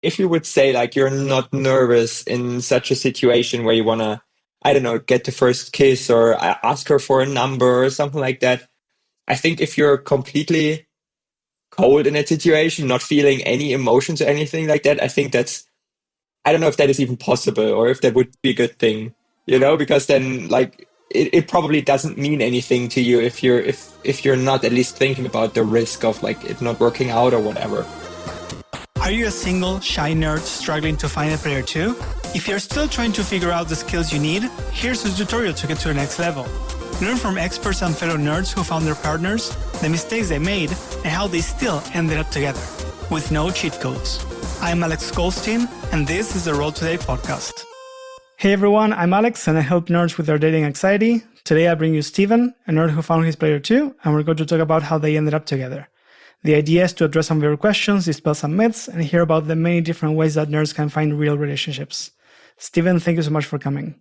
if you would say like you're not nervous in such a situation where you want to, I don't know, get the first kiss or ask her for a number or something like that. I think if you're completely cold in a situation, not feeling any emotions or anything like that, I think I don't know if that is even possible or if that would be a good thing, because then like it probably doesn't mean anything to you if you're not at least thinking about the risk of like it not working out or whatever. Are you a single, shy nerd struggling to find a player too? If you're still trying to figure out the skills you need, here's a tutorial to get to the next level. Learn from experts and fellow nerds who found their partners, the mistakes they made, and how they still ended up together, with no cheat codes. I'm Alex Goldstein, and this is the Roll to Date podcast. Hey everyone, I'm Alex, and I help nerds with their dating anxiety. Today I bring you Steven, a nerd who found his player too, and we're going to talk about how they ended up together. The idea is to address some of your questions, dispel some myths, and hear about the many different ways that nerds can find real relationships. Steven, thank you so much for coming.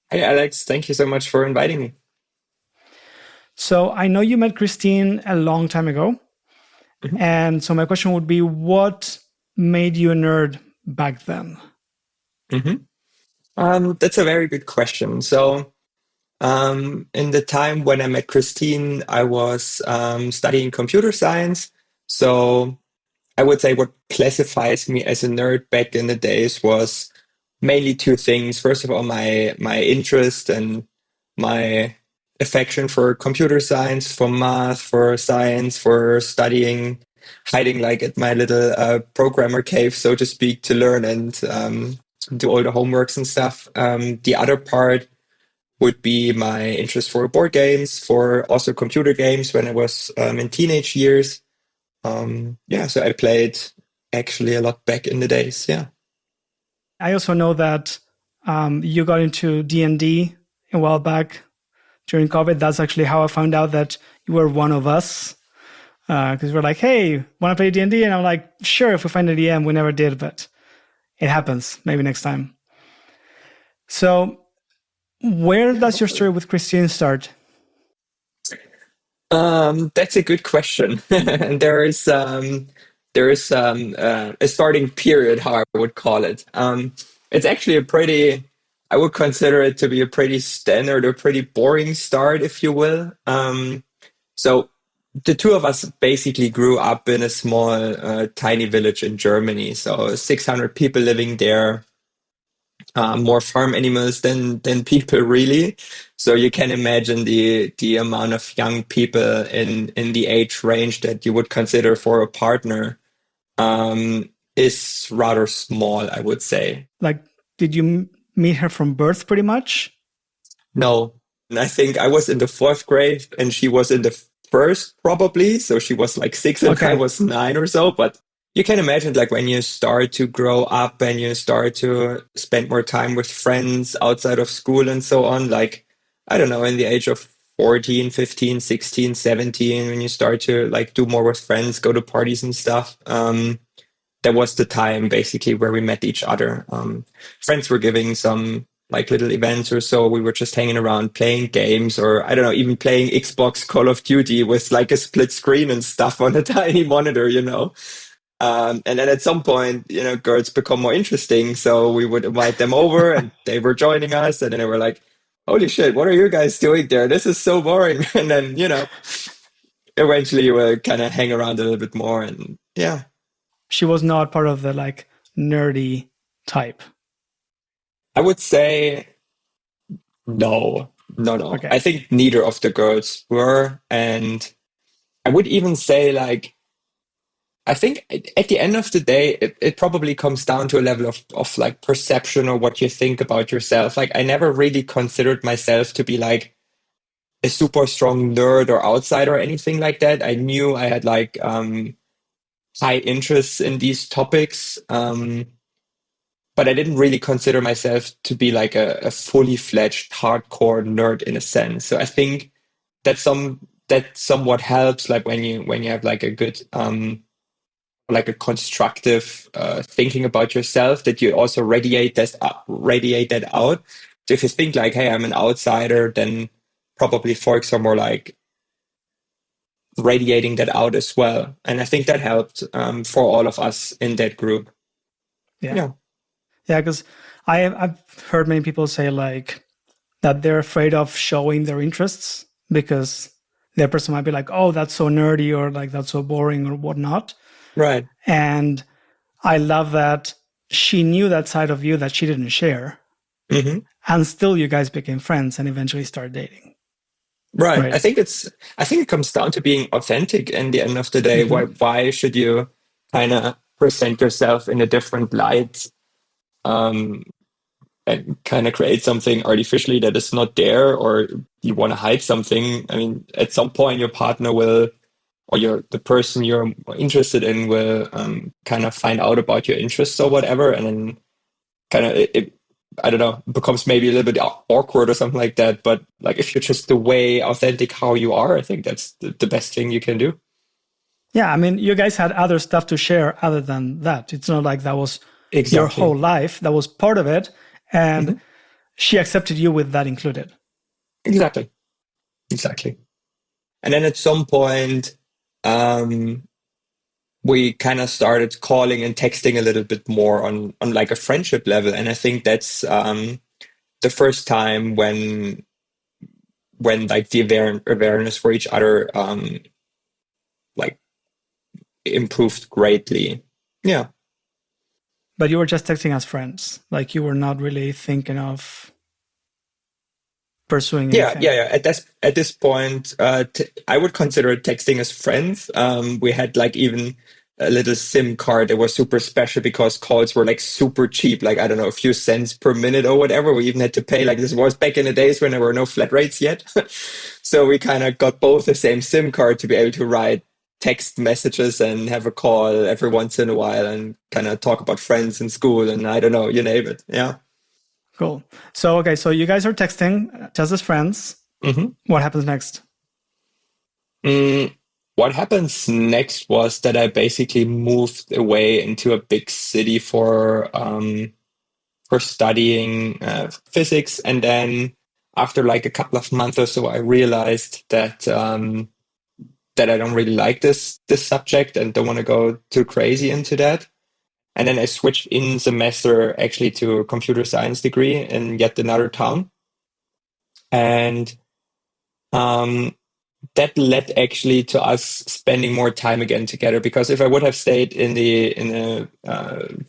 Hey Alex, thank you so much for inviting me. So I know you met Christine a long time ago. Mm-hmm. And so my question would be, what made you a nerd back then? That's a very good question. So in the time when I met Christine, I was studying computer science. So I would say what classifies me as a nerd back in the days was mainly two things. First of all, my interest and my affection for computer science, for math, for science, for studying, hiding like at my little programmer cave, so to speak, to learn and do all the homeworks and stuff. The other part would be my interest for board games, for also computer games when I was in teenage years. So I played actually a lot back in the days, yeah. I also know that you got into D&D a while back during COVID. That's actually how I found out that you were one of us. Because we're like, hey, want to play D&D? And I'm like, sure, if we find a DM. We never did, but it happens. Maybe next time. So where does your story with Christine start? That's a good question. And there is a starting period, how I would call it. It's actually I would consider it to be a pretty standard or pretty boring start, if you will. So the two of us basically grew up in a small, tiny village in Germany. So 600 people living there. More farm animals than people really. So you can imagine the amount of young people in the age range that you would consider for a partner is rather small, I would say. Like, did you meet her from birth pretty much? No. And I think I was in the 4th grade and she was in the 1st probably. So she was like 6 and I was 9 or so. But you can imagine like when you start to grow up and you start to spend more time with friends outside of school and so on, like, I don't know, in the age of 14, 15, 16, 17, when you start to like do more with friends, go to parties and stuff. That was the time basically where we met each other. Friends were giving some like little events or so. We were just hanging around playing games or I don't know, even playing Xbox Call of Duty with like a split screen and stuff on a tiny monitor, And then at some point, girls become more interesting. So we would invite them over and they were joining us. And then they were like, holy shit, what are you guys doing there? This is so boring. And then, eventually you will kind of hang around a little bit more. And yeah. She was not part of the like nerdy type. I would say no. Okay. I think neither of the girls were. And I would even say like, I think at the end of the day, it probably comes down to a level of like perception or what you think about yourself. Like I never really considered myself to be like a super strong nerd or outsider or anything like that. I knew I had like high interests in these topics. But I didn't really consider myself to be like a fully fledged hardcore nerd in a sense. So I think that somewhat helps like when you have like a good like a constructive thinking about yourself, that you also radiate that out. So if you think like, hey, I'm an outsider, then probably folks are more like radiating that out as well. And I think that helped for all of us in that group. Yeah. Yeah. Yeah, because I've heard many people say like that they're afraid of showing their interests because their person might be like, oh, that's so nerdy or like that's so boring or whatnot. Right. And I love that she knew that side of you that she didn't share. Mm-hmm. And still you guys became friends and eventually started dating. Right. Right. I think it comes down to being authentic in the end of the day. Mm-hmm. Why should you kind of present yourself in a different light? And kind of create something artificially that is not there, or you want to hide something. I mean, at some point your partner will, or the person you're interested in will kind of find out about your interests or whatever, and then kind of I don't know, becomes maybe a little bit awkward or something like that. But like if you're just the way authentic how you are, I think that's the best thing you can do. Yeah, I mean, you guys had other stuff to share other than that. It's not like that was your Exactly. whole life. That was part of it. And Hmm. she accepted you with that included. Exactly. Exactly. And then at some point, um, we kind of started calling and texting a little bit more on like a friendship level. And I think that's the first time when like the awareness for each other like improved greatly. Yeah. But you were just texting as friends. Like you were not really thinking of pursuing anything. Yeah. At this point, I would consider texting as friends. We had like even a little SIM card that was super special because calls were like super cheap, like I don't know, a few cents per minute or whatever. We even had to pay like this was back in the days when there were no flat rates yet. So we kind of got both the same SIM card to be able to write text messages and have a call every once in a while and kind of talk about friends in school and I don't know, you name it. Yeah. Cool. So, okay, so you guys are texting just as friends. Hmm. What happens next? What happens next was that I basically moved away into a big city for studying physics, and then after like a couple of months or so, I realized that that I don't really like this subject and don't want to go too crazy into that. And then I switched in semester actually to a computer science degree in yet another town, and um, that led actually to us spending more time again together. Because if I would have stayed in the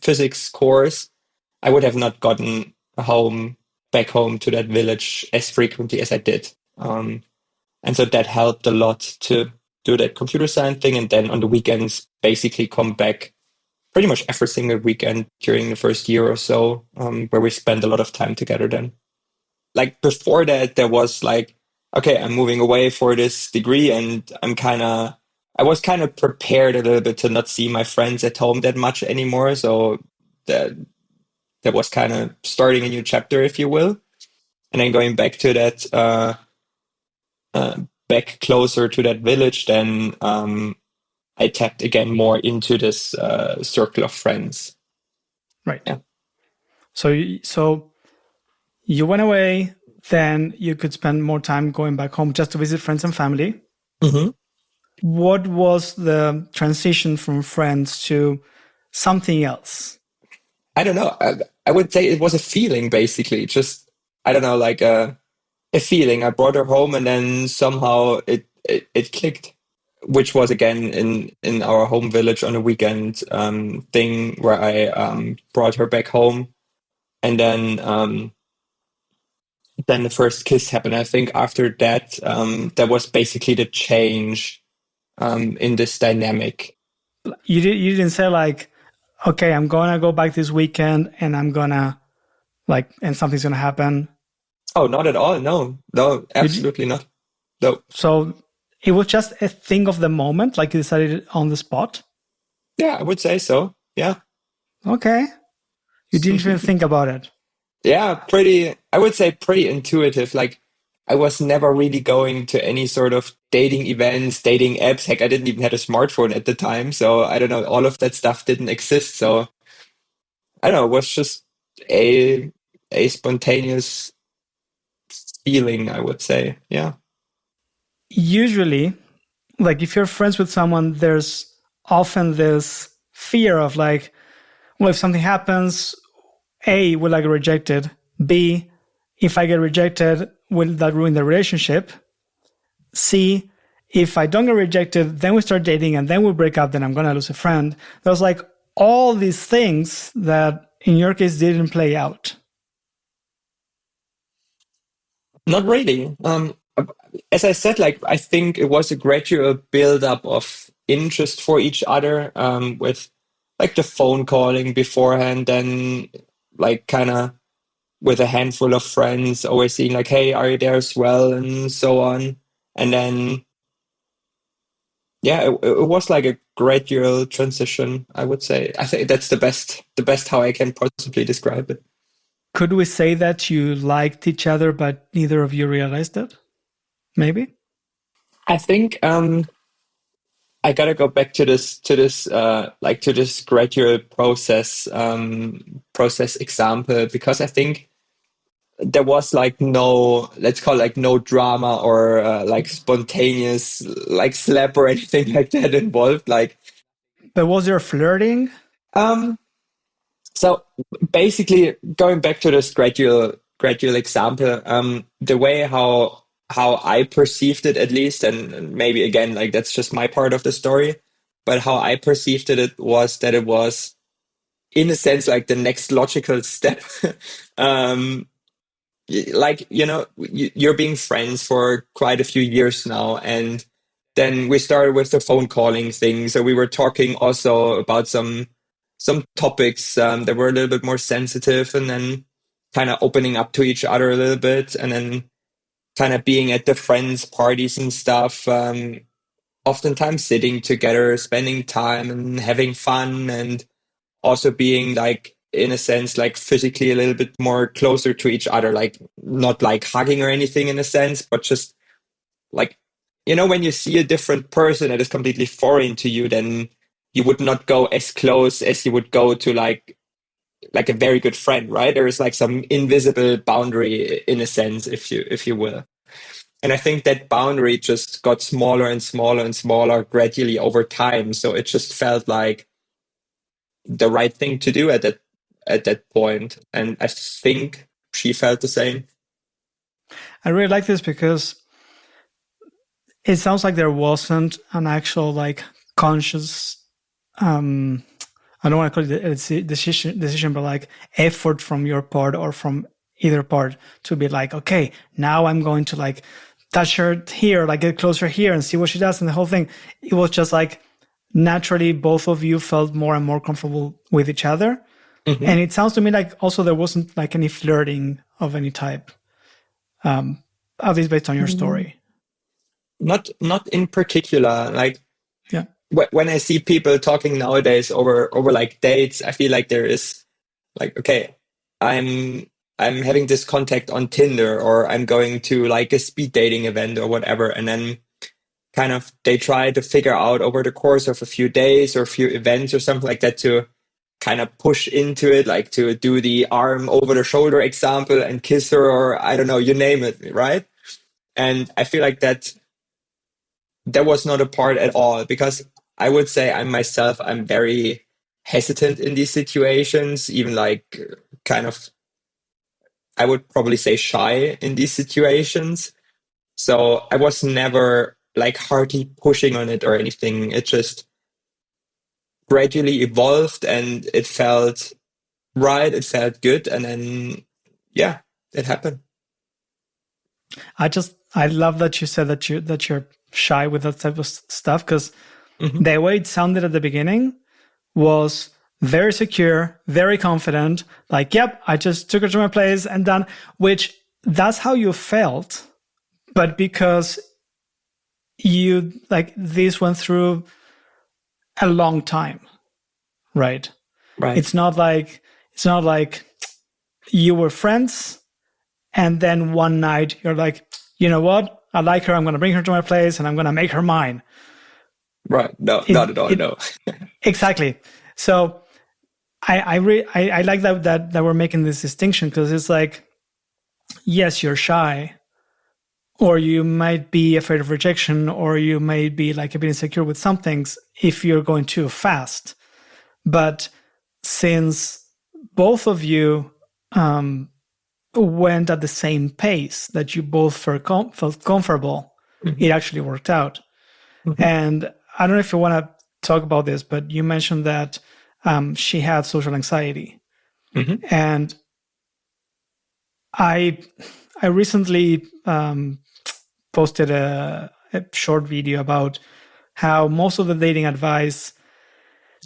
physics course, I would have not gotten back home to that village as frequently as I did. And so that helped a lot to do that computer science thing. And then on the weekends, basically come back pretty much every single weekend during the first year or so, where we spent a lot of time together then. Like before that, there was like, okay, I'm moving away for this degree and I was kind of prepared a little bit to not see my friends at home that much anymore. So that, that was kind of starting a new chapter, if you will. And then going back to that, uh, back closer to that village, then I tapped again more into this circle of friends. Right. Yeah. So you went away, then you could spend more time going back home just to visit friends and family. Hmm. What was the transition from friends to something else? I don't know. I would say it was a feeling, basically. Just, I don't know, like a feeling. I brought her home and then somehow it clicked, which was again in our home village on a weekend thing where I brought her back home. And then the first kiss happened. I think after that, that was basically the change in this dynamic. You didn't say like, okay, I'm gonna go back this weekend and I'm gonna like, and something's gonna happen. Oh, not at all. No, no, You, absolutely not. No. so it was just a thing of the moment, like you decided on the spot. Yeah, I would say so. Yeah. Okay, you didn't even think about it. Yeah, I would say pretty intuitive. Like, I was never really going to any sort of dating events, dating apps. Heck, I didn't even have a smartphone at the time. So I don't know, all of that stuff didn't exist. So I don't know, it was just a, a spontaneous feeling, I would say. Yeah. Usually, like if you're friends with someone, there's often this fear of like, well, if something happens, A, will I get rejected? B, if I get rejected, will that ruin the relationship? C, if I don't get rejected, then we start dating and then we break up, then I'm going to lose a friend. There's like all these things that in your case didn't play out. Not really. As I said, like I think it was a gradual build-up of interest for each other, with like the phone calling beforehand, then like kind of with a handful of friends, always seeing like, hey, are you there as well, and so on. And then, yeah, it was like a gradual transition, I would say. I think that's the best how I can possibly describe it. Could we say that you liked each other, but neither of you realized it? Maybe? I think I gotta go back to this gradual process example, because I think there was like no, let's call it like no drama or like spontaneous like slap or anything like that involved. Like, But was there flirting? um, so basically going back to this gradual example, the way how I perceived it at least, and maybe again like that's just my part of the story, but how I perceived it was that it was in a sense like the next logical step. um, like you're being friends for quite a few years now, and then we started with the phone calling thing, so we were talking also about some topics that were a little bit more sensitive, and then kind of opening up to each other a little bit, and then kind of being at the friends parties and stuff, oftentimes sitting together, spending time and having fun, and also being like in a sense like physically a little bit more closer to each other, like not like hugging or anything in a sense, but just like, when you see a different person that is completely foreign to you, then you would not go as close as you would go to like a very good friend, right? There is like some invisible boundary in a sense, if you will. And I think that boundary just got smaller and smaller and smaller gradually over time, so it just felt like the right thing to do at that point. And I think she felt the same. I really like this because it sounds like there wasn't an actual like conscious I don't want to call it a decision, but like effort from your part or from either part to be like, okay, now I'm going to like touch her here, like get closer here and see what she does, and the whole thing. It was just like naturally both of you felt more and more comfortable with each other. Mm-hmm. And it sounds to me like also there wasn't like any flirting of any type, at least based on your story. Not in particular. Like, yeah, when I see people talking nowadays over like dates, I feel like there is like, okay, I'm having this contact on Tinder, or I'm going to like a speed dating event or whatever, and then kind of they try to figure out over the course of a few days or a few events or something like that to kind of push into it, like to do the arm over the shoulder example and kiss her, or I don't know, you name it, right? And I feel like that was not a part at all, because I would say I'm very hesitant in these situations, even like kind of, I would probably say shy in these situations. So I was never like hardly pushing on it or anything. It just gradually evolved and it felt right. It felt good. And then, yeah, it happened. I love that you said that you're shy with that type of stuff, because the way it sounded at the beginning was very secure, very confident, like, yep, I just took her to my place and done, which that's how you felt. But because you like this went through a long time, right? Right. It's not like you were friends and then one night you're like, you know what? I like her. I'm going to bring her to my place and I'm going to make her mine. Right. No, not at all. No. Exactly. So I like that we're making this distinction, because it's like, yes, you're shy, or you might be afraid of rejection, or you may be like a bit insecure with some things if you're going too fast. But since both of you went at the same pace, that you both felt comfortable, it actually worked out. And I don't know if you want to talk about this, but you mentioned that she had social anxiety. And I recently posted a short video about how most of the dating advice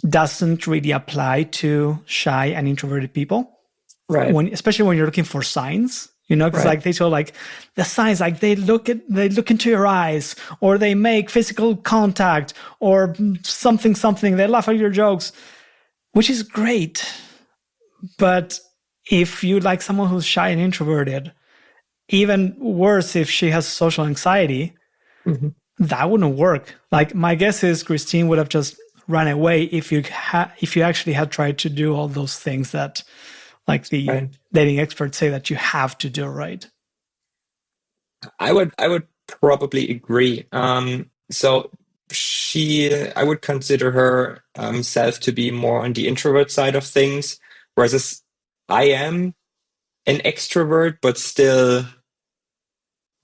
doesn't really apply to shy and introverted people. Right. Especially when you're looking for signs, because like they show like the signs, like they look into your eyes, or they make physical contact, or something, they laugh at your jokes, which is great. But if you like someone who's shy and introverted, even worse if she has social anxiety, that wouldn't work. Like my guess is Christine would have just run away if you actually had tried to do all those things that like the dating experts say that you have to do, right? I would probably agree. So I would consider her self to be more on the introvert side of things, whereas I am an extrovert, but still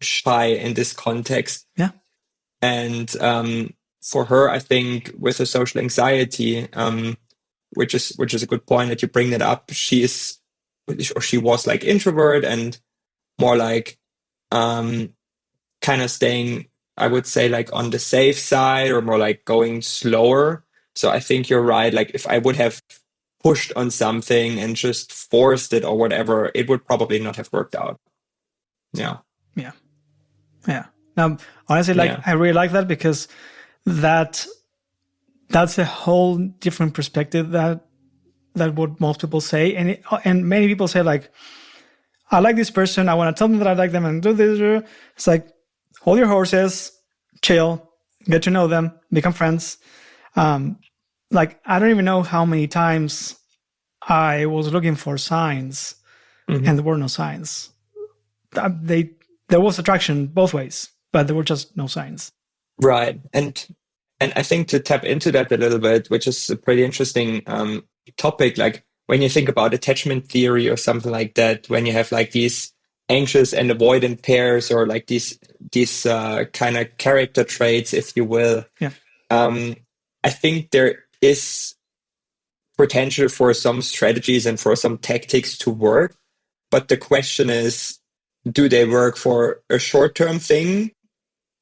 shy in this context. Yeah. And for her, I think with her social anxiety, which is a good point that you bring that up. She was like introvert and more like kind of staying, I would say, like on the safe side, or more like going slower. So I think you're right. Like if I would have pushed on something and just forced it or whatever, it would probably not have worked out. Yeah. Honestly, I really like that, because that's a whole different perspective that what most people say, and many people say like, I like this person, I want to tell them that I like them and do this. It's like, hold your horses, chill, get to know them, become friends. Like I don't even know how many times I was looking for signs and there were no signs. There was attraction both ways, but there were just no signs. Right. And I think to tap into that a little bit, which is a pretty interesting topic, like when you think about attachment theory or something like that, when you have like these anxious and avoidant pairs, or like these kind of character traits, if you will. Yeah. I think there is potential for some strategies and for some tactics to work. But the question is, do they work for a short-term thing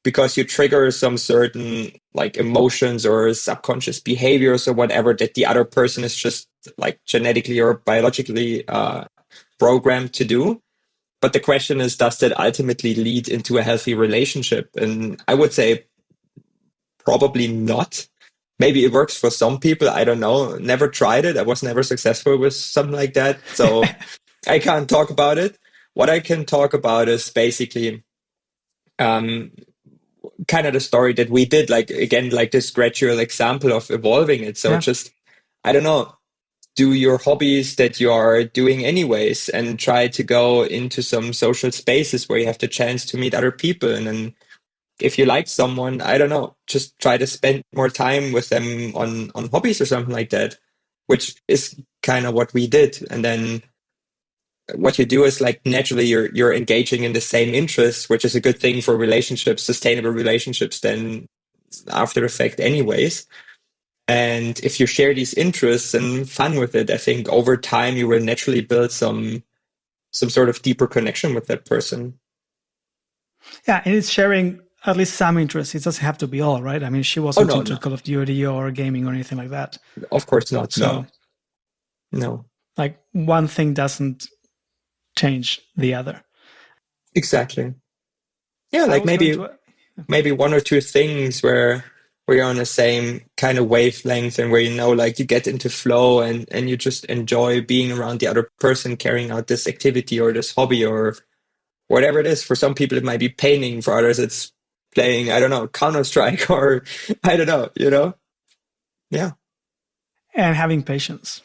because you trigger some certain like emotions or subconscious behaviors or whatever that the other person is just like genetically or biologically programmed to do? But the question is, does that ultimately lead into a healthy relationship? And I would say probably not. Maybe it works for some people. I don't know. Never tried it. I was never successful with something like that. So I can't talk about it. What I can talk about is basically kind of the story that we did, like, again, like this gradual example of evolving it. So just, I don't know, do your hobbies that you are doing anyways, and try to go into some social spaces where you have the chance to meet other people. And then if you like someone, I don't know, just try to spend more time with them on hobbies or something like that, which is kind of what we did. And then what you do is like naturally you're engaging in the same interests, which is a good thing for relationships, sustainable relationships, then after effect anyways. And if you share these interests and fun with it, I think over time you will naturally build some sort of deeper connection with that person. Yeah, and it's sharing at least some interests. It doesn't have to be all, right? I mean, she wasn't into Call of Duty or gaming or anything like that. Of course not. So, no. Like one thing doesn't change the other. Exactly. Yeah, like maybe one or two things where you're on the same kind of wavelength, and where, like you get into flow and you just enjoy being around the other person carrying out this activity or this hobby or whatever it is. For some people, it might be painting. For others, it's playing, I don't know, Counter-Strike, or I don't know, Yeah. And having patience.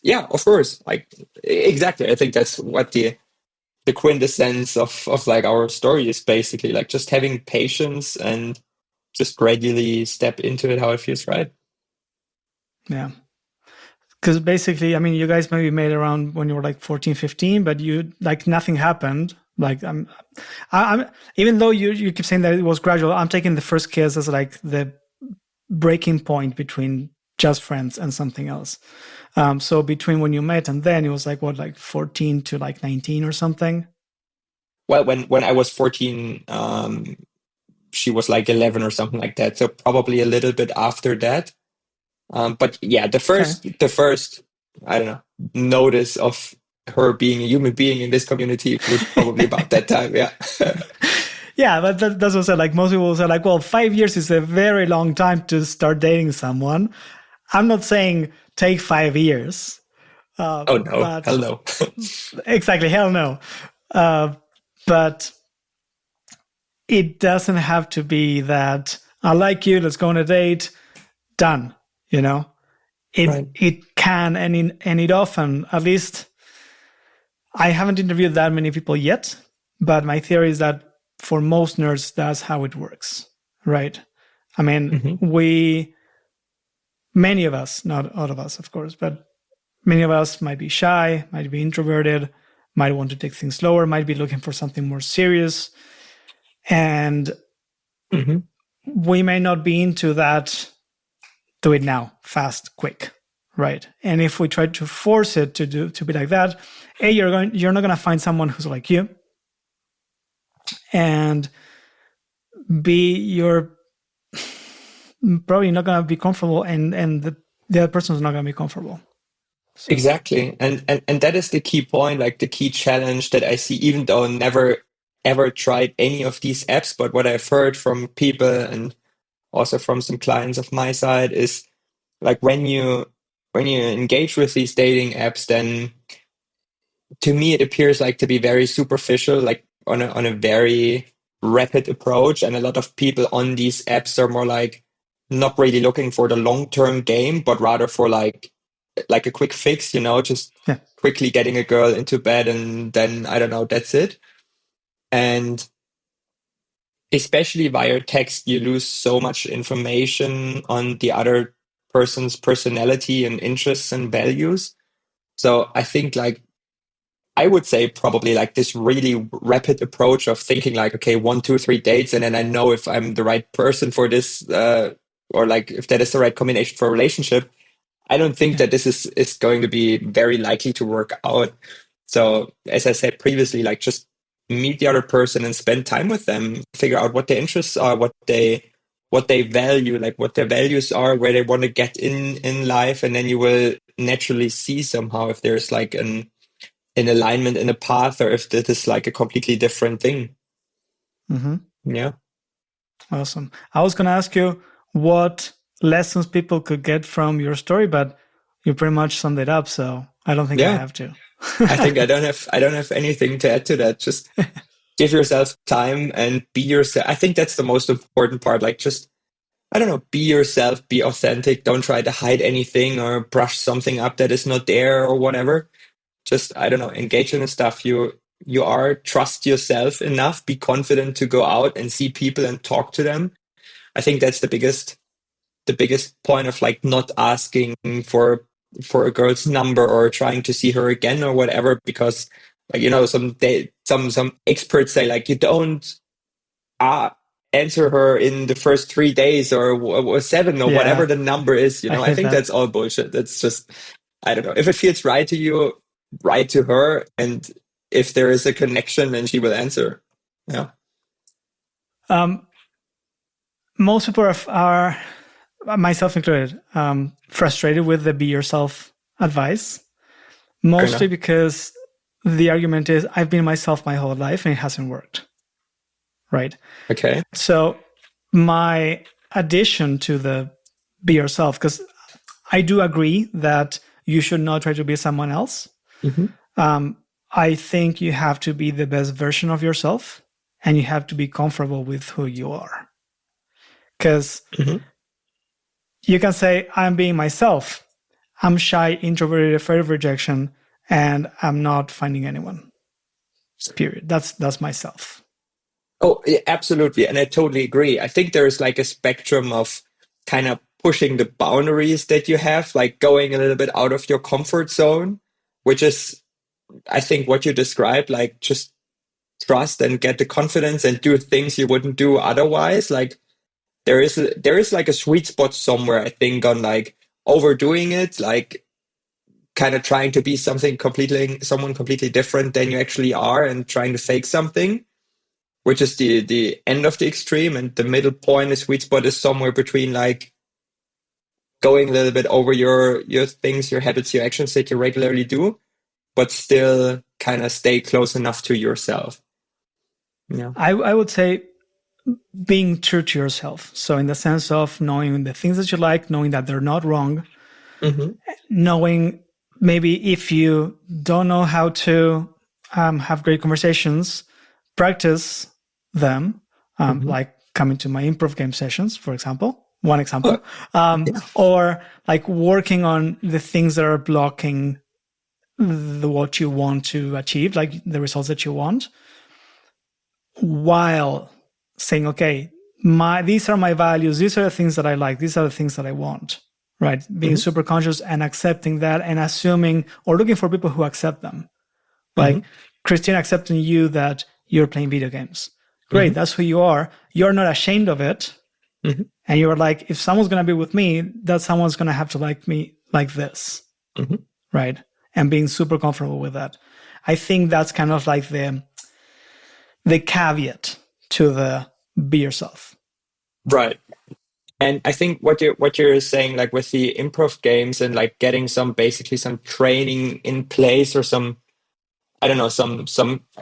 Yeah, of course. Like, exactly. I think that's what the the quintessence of like our story is basically like just having patience and just gradually step into it how it feels right. Yeah. Because basically, I mean, you guys maybe made around when you were like 14, 15, but you like nothing happened. Like I'm even though you keep saying that it was gradual, I'm taking the first kiss as like the breaking point between just friends and something else. So between when you met and then it was like what, like 14 to like 19 or something? Well, when I was 14, she was like 11 or something like that. So probably a little bit after that. But yeah, Okay. the first, I don't know, notice of her being a human being in this community was probably about that time. Yeah. Yeah, but that's what I said. Like most people say, like, well, 5 years is a very long time to start dating someone. I'm not saying take 5 years, Oh no, hell but no. exactly, hell no. But it doesn't have to be that I like you, let's go on a date, done. You know, Right. it can and it often, at least I haven't interviewed that many people yet, but my theory is that for most nerds, that's how it works, right? I mean, Hmm. many of us, not all of us, of course, but many of us might be shy, might be introverted, might want to take things slower, might be looking for something more serious. And Hmm. we may not be into that, do it now, fast, quick, right? And if we try to force it to be like that, you're not going to find someone who's like you, and B, you're probably not going to be comfortable, and the other person is not going to be comfortable. So Exactly. And that is the key point, like the key challenge that I see, even though I never ever tried any of these apps, but what I've heard from people and also from some clients of my side is like when you engage with these dating apps, then to me it appears like to be very superficial, like on a very rapid approach. And a lot of people on these apps are more like not really looking for the long-term game, but rather for like a quick fix, you know, just yeah, quickly getting a girl into bed and then I don't know, that's it. And especially via text, you lose so much information on the other person's personality and interests and values. So I think like I would say probably like this really rapid approach of thinking like, okay, 1, 2, 3 dates, and then I know if I'm the right person for this, or like if that is the right combination for a relationship. I don't think yeah. that this is going to be very likely to work out. So as I said previously, like just meet the other person and spend time with them, figure out what their interests are, what they value, like what their values are, where they want to get in life, and then you will naturally see somehow if there's like an alignment in a path or if this is like a completely different thing. Mm-hmm. Yeah. Awesome. I was going to ask you what lessons people could get from your story, but you pretty much summed it up, so I don't think I Yeah. have to. I think I don't have anything to add to that. Just give yourself time and be yourself. I think that's the most important part. Like just, I don't know, be yourself, be authentic. Don't try to hide anything or brush something up that is not there or whatever. Just, I don't know, engage in the stuff you are, trust yourself enough, be confident to go out and see people and talk to them. I think that's the biggest point of like not asking for a girl's number or trying to see her again or whatever, because like you know some experts say like you don't uh, answer her in the first 3 days or 7 or whatever Yeah, the number is, you I know. I hate think that. that's all bullshit. That's just, I don't know, if it feels right to you, right to her, and if there is a connection then she will answer. Yeah. Um, Most people are myself included, frustrated with the be yourself advice, Fair mostly enough. because the argument is I've been myself my whole life and it hasn't worked. Right. Okay. So my addition to the be yourself, because I do agree that you should not try to be someone else. Hmm. I think you have to be the best version of yourself and you have to be comfortable with who you are. Because Hmm. you can say, I'm being myself. I'm shy, introverted, afraid of rejection, and I'm not finding anyone. Period. That's myself. Oh, yeah, absolutely. And I totally agree. I think there's like a spectrum of kind of pushing the boundaries that you have, like going a little bit out of your comfort zone, which is, I think, what you described, like just trust and get the confidence and do things you wouldn't do otherwise. Like there is like a sweet spot somewhere, I think, on like overdoing it, like kind of trying to be someone completely different than you actually are and trying to fake something, which is the end of the extreme. And the middle point, the sweet spot, is somewhere between like going a little bit over your things, your habits, your actions that you regularly do, but still kind of stay close enough to yourself. Yeah. I would say being true to yourself. So in the sense of knowing the things that you like, knowing that they're not wrong, knowing maybe if you don't know how to have great conversations, practice them, like coming to my improv game sessions, for example, one example, or like working on the things that are blocking what you want to achieve, like the results that you want, while saying, okay, these are my values, these are the things that I like, these are the things that I want, right? Being super conscious and accepting that and assuming or looking for people who accept them. Like Christine accepting you that you're playing video games. Great, that's who you are. You're not ashamed of it. And you're like, if someone's going to be with me, that someone's going to have to like me like this, right? And being super comfortable with that. I think that's kind of like the caveat to the be yourself. Right. And I think what you're saying, like with the improv games and like getting basically some training in place or some, I don't know, some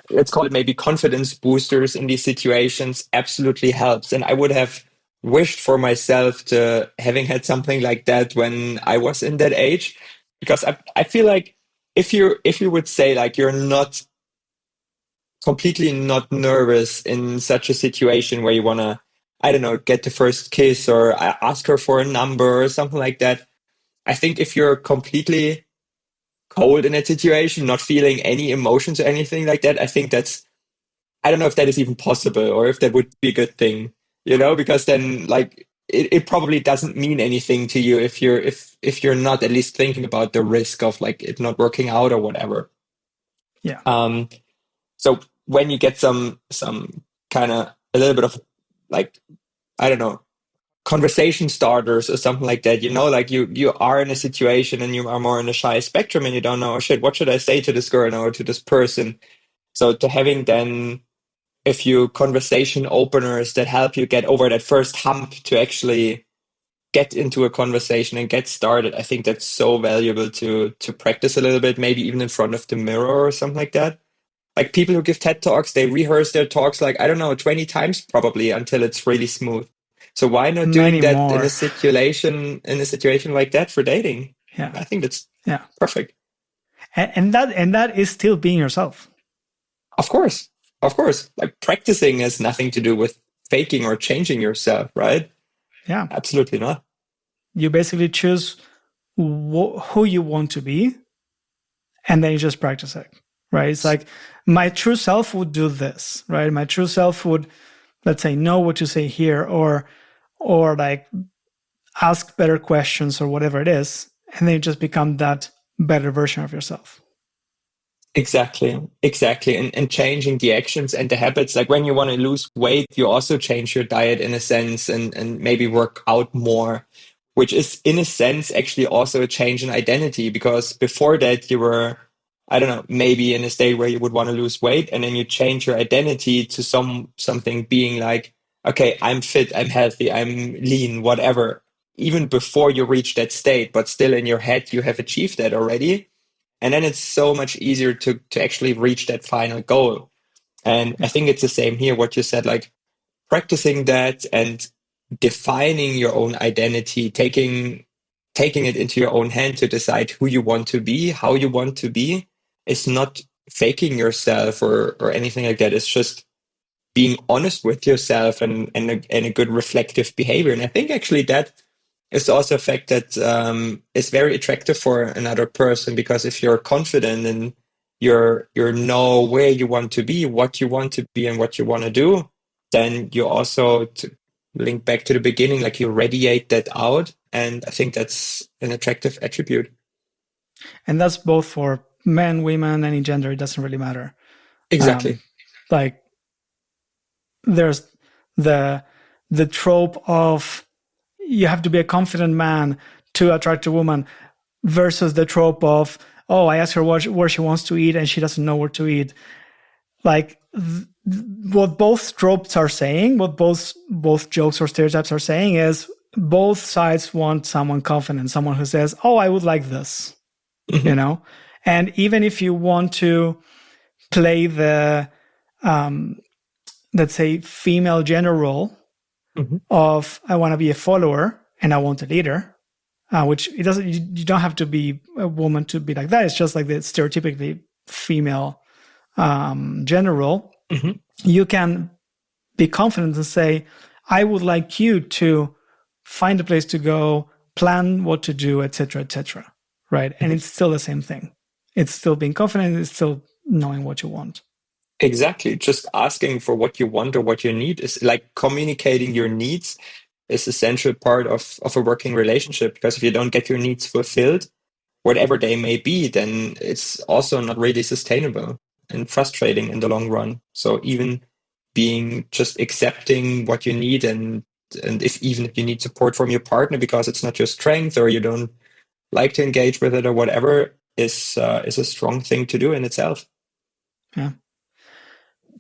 let's call it maybe confidence boosters in these situations, absolutely helps. And I would have wished for myself to having had something like that when I was in that age, because I feel like if you would say like you're not completely not nervous in such a situation where you want to, I don't know, get the first kiss or ask her for a number or something like that. I think if you're completely cold in that situation, not feeling any emotions or anything like that, I think I don't know if that is even possible or if that would be a good thing, because then like it probably doesn't mean anything to you if you're not at least thinking about the risk of like it not working out or whatever. Yeah. So when you get some kind of a little bit of like, I don't know, conversation starters or something like that, like you are in a situation and you are more in a shy spectrum and you don't know, oh shit, what should I say to this girl now or to this person? So to having then a few conversation openers that help you get over that first hump to actually get into a conversation and get started, I think that's so valuable to practice a little bit, maybe even in front of the mirror or something like that. Like people who give TED Talks, they rehearse their talks like, I don't know, 20 times probably until it's really smooth. So why not doing Many that more. in a situation like that for dating? Yeah. I think that's perfect. And that is still being yourself. Of course. Like practicing has nothing to do with faking or changing yourself, right? Yeah. Absolutely not. You basically choose who you want to be and then you just practice it, right? It's like my true self would do this, right? My true self would, let's say, know what to say here or like ask better questions or whatever it is. And then you just become that better version of yourself. Exactly. And changing the actions and the habits. Like when you want to lose weight, you also change your diet in a sense and maybe work out more, which is in a sense actually also a change in identity, because before that you were, I don't know, maybe in a state where you would want to lose weight and then you change your identity to something being like, okay, I'm fit, I'm healthy, I'm lean, whatever, even before you reach that state, but still in your head you have achieved that already. And then it's so much easier to actually reach that final goal. And I think it's the same here, what you said, like practicing that and defining your own identity, taking it into your own hand to decide who you want to be, how you want to be. It's not faking yourself or anything like that. It's just being honest with yourself and a good reflective behavior. And I think actually that is also a fact that is very attractive for another person, because if you're confident you know where you want to be, what you want to be, and what you want to do, then you also, to link back to the beginning, like you radiate that out. And I think that's an attractive attribute. And that's both for men, women, any gender. It doesn't really matter. Exactly. Like there's the trope of you have to be a confident man to attract a woman versus the trope of, oh, I asked her where she wants to eat and she doesn't know where to eat. Like what both tropes are saying, what both jokes or stereotypes are saying is both sides want someone confident, someone who says, oh, I would like this, you know? And even if you want to play the, let's say, female gender role of I want to be a follower and I want a leader, which it doesn't, you don't have to be a woman to be like that. It's just like the stereotypically female gender role. You can be confident and say, I would like you to find a place to go, plan what to do, etc., etc. Right? And it's still the same thing. It's still being confident. It's still knowing what you want. Exactly. Just asking for what you want or what you need is like communicating your needs is essential part of a working relationship, because if you don't get your needs fulfilled, whatever they may be, then it's also not really sustainable and frustrating in the long run. So even being just accepting what you need, and if even if you need support from your partner because it's not your strength or you don't like to engage with it or whatever, is a strong thing to do in itself. Yeah.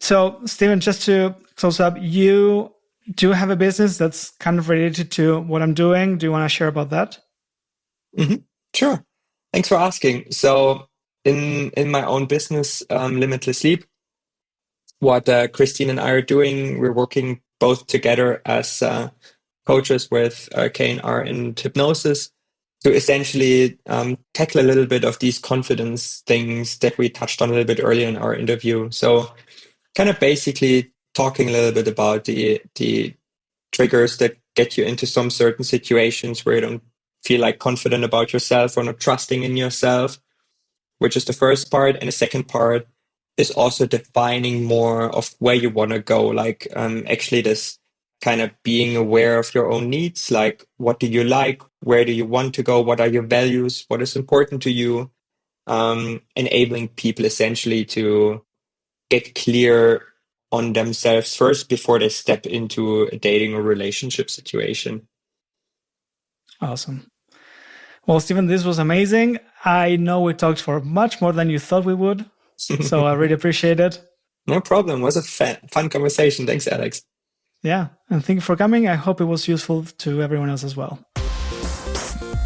So, Steven, just to close up, you do have a business that's kind of related to what I'm doing. Do you want to share about that? Sure. Thanks for asking. So, in my own business, Limitless Sleep, what Christine and I are doing, we're working both together as coaches with K&R and hypnosis to essentially tackle a little bit of these confidence things that we touched on a little bit earlier in our interview. So kind of basically talking a little bit about the triggers that get you into some certain situations where you don't feel like confident about yourself or not trusting in yourself, which is the first part. And the second part is also defining more of where you want to go. Like actually this kind of being aware of your own needs, like what do you like, where do you want to go, what are your values, what is important to you, enabling people essentially to get clear on themselves first before they step into a dating or relationship situation. Awesome. Well, Steven, this was amazing. I know we talked for much more than you thought we would, so I really appreciate it. No problem. It was a fun conversation. Thanks, Alex. Yeah, and thank you for coming. I hope it was useful to everyone else as well.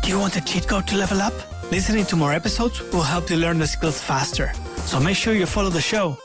Do you want a cheat code to level up? Listening to more episodes will help you learn the skills faster. So make sure you follow the show.